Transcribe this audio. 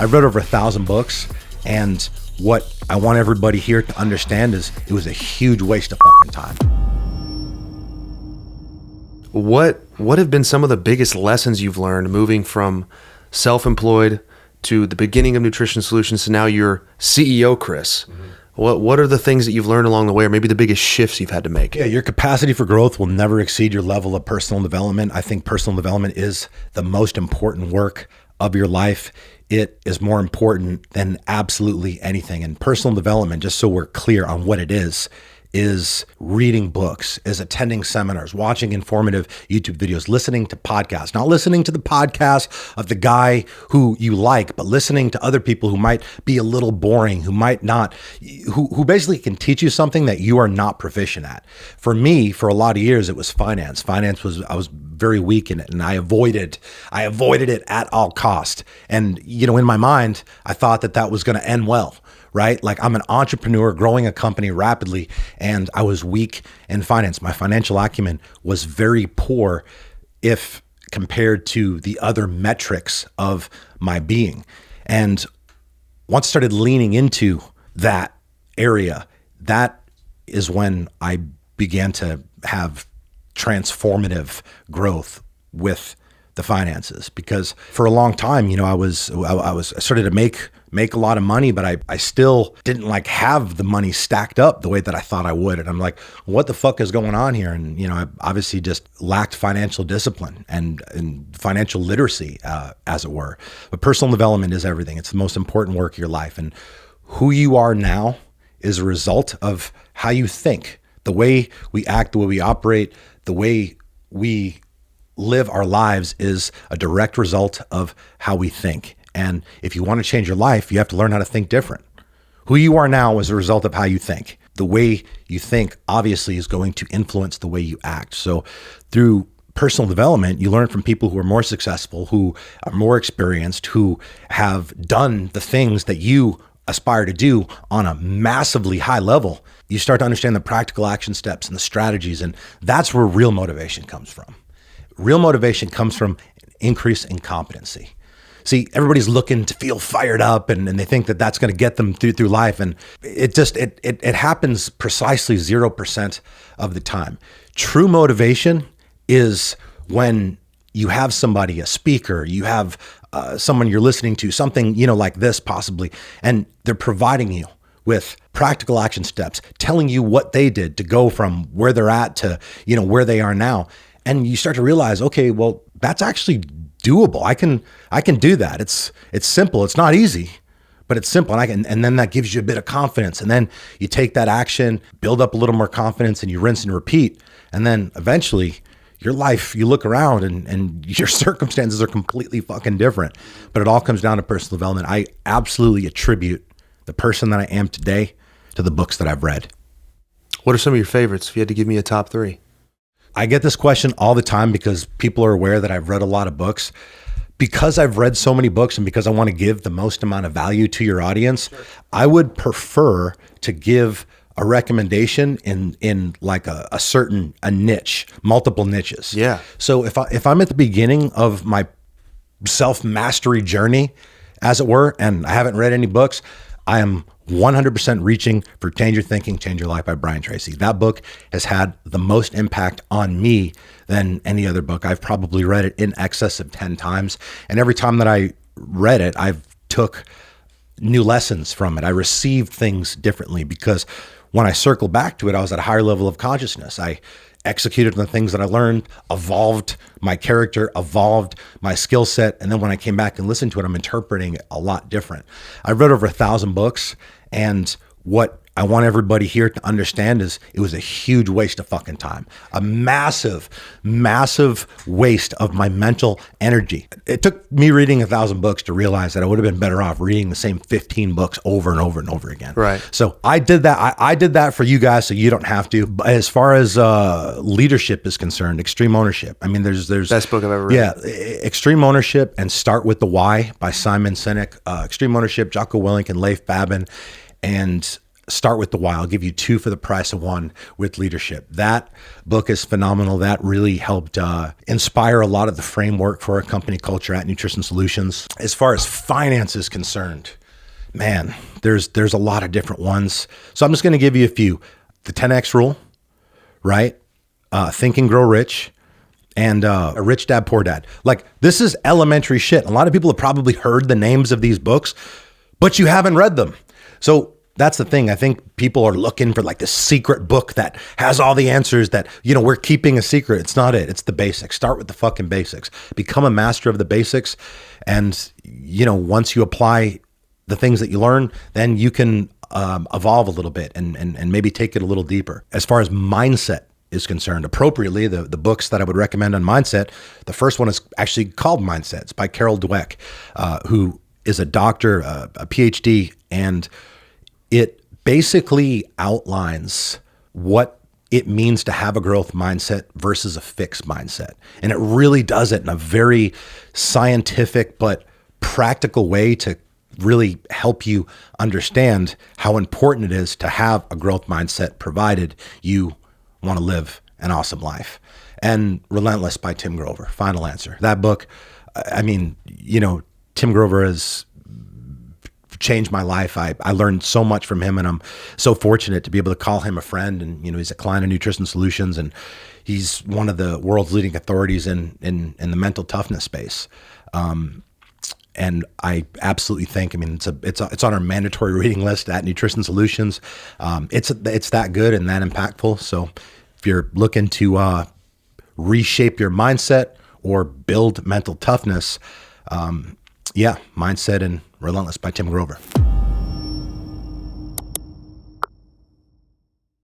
I've read over 1,000 books, and what I want everybody here to understand is it was a huge waste of fucking time. What have been some of the biggest lessons you've learned moving from self-employed to the beginning of Nutrition Solutions to now you're CEO, Chris? Mm-hmm. What are the things that you've learned along the way, or maybe the biggest shifts you've had to make? Yeah, your capacity for growth will never exceed your level of personal development. I think personal development is the most important work of your life. It is more important than absolutely anything. And personal development, just so we're clear on what it is reading books, is attending seminars, watching informative YouTube videos, listening to podcasts, not listening to the podcast of the guy who you like, but listening to other people who might be a little boring, who might not, who basically can teach you something that you are not proficient at. For me, for a lot of years, it was finance. I was very weak in it, and I avoided it at all cost. And, in my mind, I thought that was going to end well. Right? Like, I'm an entrepreneur growing a company rapidly, and I was weak in finance. My financial acumen was very poor if compared to the other metrics of my being. And once I started leaning into that area, that is when I began to have transformative growth with the finances. Because for a long time, I started to make a lot of money, but I still didn't have the money stacked up the way that I thought I would. And I'm like, what the fuck is going on here? And, I obviously just lacked financial discipline and financial literacy, as it were. But personal development is everything. It's the most important work of your life. And who you are now is a result of how you think. The way we act, the way we operate, the way we live our lives is a direct result of how we think. And if you want to change your life, you have to learn how to think different. Who you are now is a result of how you think. The way you think obviously is going to influence the way you act. So through personal development, you learn from people who are more successful, who are more experienced, who have done the things that you aspire to do on a massively high level. You start to understand the practical action steps and the strategies, and that's where real motivation comes from. Real motivation comes from an increase in competency. See, everybody's looking to feel fired up, and they think that that's going to get them through life. And it happens precisely 0% of the time. True motivation is when you have somebody, a speaker, you have someone you're listening to, something, like this possibly, and they're providing you with practical action steps, telling you what they did to go from where they're at to, where they are now. And you start to realize, okay, well, that's actually doable. I can do that. It's simple. It's not easy, but it's simple. And then that gives you a bit of confidence. And then you take that action, build up a little more confidence, and you rinse and repeat. And then eventually your life, you look around and your circumstances are completely fucking different. But it all comes down to personal development. I absolutely attribute the person that I am today to the books that I've read. What are some of your favorites if you had to give me a top 3? I get this question all the time because people are aware that I've read a lot of books. Because I've read so many books and because I want to give the most amount of value to your audience, sure, I would prefer to give a recommendation in like a certain niche, multiple niches. Yeah. So if I'm at the beginning of my self-mastery journey, as it were, and I haven't read any books, I am 100% reaching for Change Your Thinking, Change Your Life by Brian Tracy. That book has had the most impact on me than any other book. I've probably read it in excess of 10 times. And every time that I read it, I've took new lessons from it. I received things differently because when I circle back to it, I was at a higher level of consciousness. I executed on the things that I learned, evolved my character, evolved my skill set. And then when I came back and listened to it, I'm interpreting it a lot different. I've read over 1,000 books, and what I want everybody here to understand is it was a huge waste of fucking time, a massive, massive waste of my mental energy. It took me reading 1,000 books to realize that I would have been better off reading the same 15 books over and over and over again. Right. So I did that. I did that for you guys, so you don't have to. But as far as leadership is concerned, Extreme Ownership. I mean, there's best book I've ever read. Yeah, Extreme Ownership and Start with the Why by Simon Sinek. Extreme Ownership, Jocko Willink and Leif Babin, and Start with the Why. I'll give you 2 for the price of 1 with leadership. That book is phenomenal. That really helped inspire a lot of the framework for our company culture at Nutrition Solutions. As far as finance is concerned, man, there's a lot of different ones. So I'm just going to give you a few. The 10X Rule, right? Think and Grow Rich, and A Rich Dad, Poor Dad. Like, this is elementary shit. A lot of people have probably heard the names of these books, but you haven't read them. So that's the thing. I think people are looking for like this secret book that has all the answers that, we're keeping a secret. It's not it. It's the basics. Start with the fucking basics. Become a master of the basics. And, once you apply the things that you learn, then you can evolve a little bit and maybe take it a little deeper. As far as mindset is concerned, appropriately, the books that I would recommend on mindset, the first one is actually called Mindset. It's by Carol Dweck, who is a doctor, a PhD, and it basically outlines what it means to have a growth mindset versus a fixed mindset. And it really does it in a very scientific but practical way to really help you understand how important it is to have a growth mindset, provided you want to live an awesome life. And Relentless by Tim Grover, final answer. That book, Tim Grover has changed my life. I learned so much from him, and I'm so fortunate to be able to call him a friend. And, he's a client of Nutrition Solutions, and he's one of the world's leading authorities in the mental toughness space. And I absolutely think, it's on our mandatory reading list at Nutrition Solutions. It's that good and that impactful. So if you're looking to reshape your mindset or build mental toughness, Mindset and Relentless by Tim Grover.